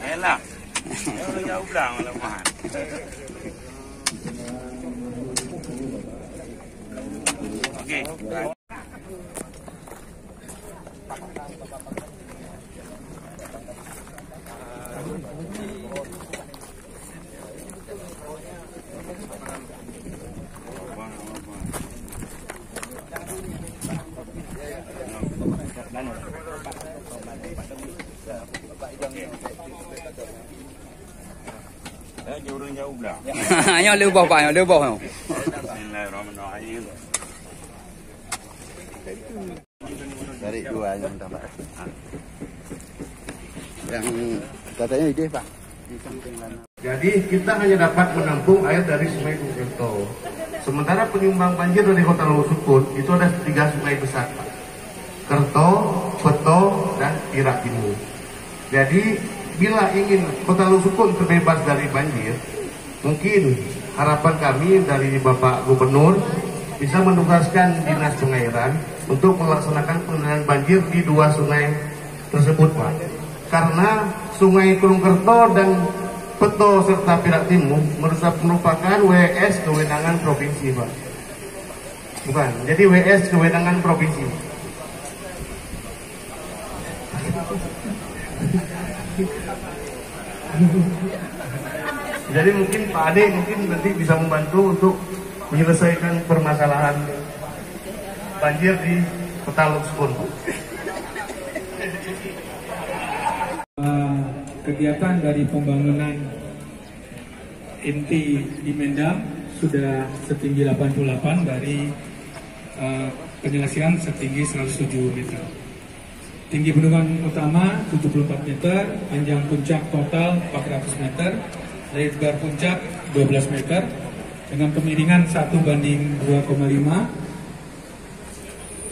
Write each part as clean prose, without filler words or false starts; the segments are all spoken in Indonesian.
Elah. Jauh belang malaman. Okey. Jauh belang. Hanya lubang Pak, hanya lubang. Bismillahirrahmanirrahim. Dari dua yang tambah. Yang katanya ide Pak. Di samping mana. Jadi kita hanya dapat menampung air dari Sungai Kerto. Sementara penyumbang banjir dari Kota Lowosukun itu ada 3 sungai besar, Pak. Kerto, Peto, dan Irak Timur. Jadi bila ingin Kota Lowosukun terbebas dari banjir, mungkin harapan kami dari Bapak Gubernur bisa menugaskan Dinas Pengairan untuk melaksanakan pengendalian banjir di 2 sungai tersebut, Pak. Karena Sungai Kerto dan Peto serta Irak Timur merupakan WS kewenangan provinsi, Pak. Bukan, jadi WS kewenangan provinsi. Jadi mungkin Pak Ade mungkin nanti bisa membantu untuk menyelesaikan permasalahan banjir di Kota Lowosukun. Kegiatan dari pembangunan inti di Mendam sudah setinggi 88 dari penyelesaian setinggi 107 meter. Tinggi bendungan utama 74 meter, panjang puncak total 400 meter, lebar puncak 12 meter, dengan kemiringan 1:2,5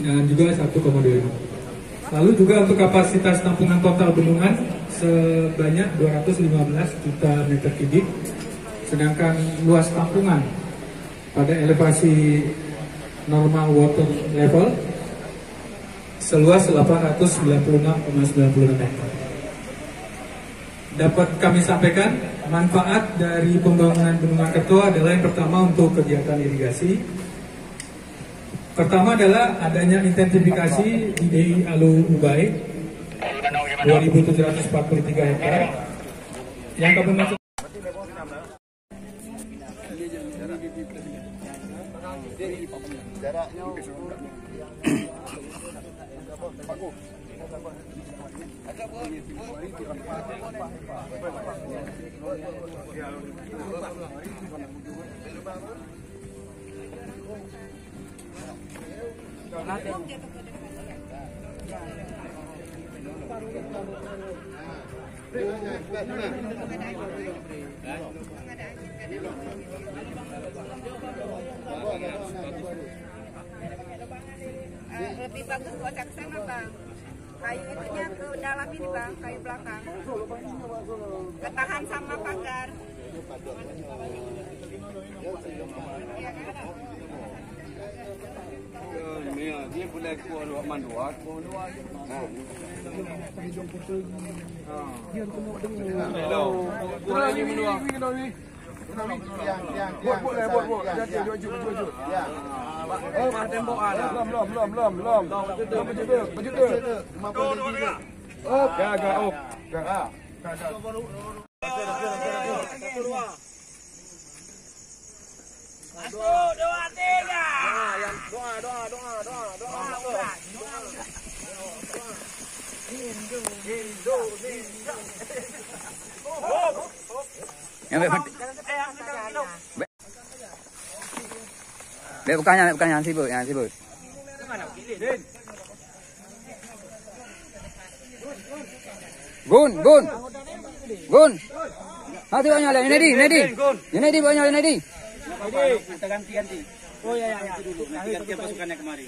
dan juga 1,25. Lalu juga untuk kapasitas tampungan total bendungan sebanyak 215 juta meter kubik, sedangkan luas tampungan pada elevasi normal water level seluas 896,96 meter. Dapat kami sampaikan, manfaat dari pembangunan Bendungan Kerto adalah yang pertama untuk kegiatan irigasi. Pertama adalah adanya intensifikasi di DI Alu Ubai 2.743 hektar yang kami maksud. Lebih bagus buat ke sana, Bang. Kayu itunya ke dalam ini, Bang, kayu belakang. Ketahan sama pagar. Dia boleh kuat manduat. Bukannya sibuk, yang sibuk. Gun. Hati banyak lah, Nedi banyak Nedi. Ganti. Oh ya. Ganti pasukannya kemari.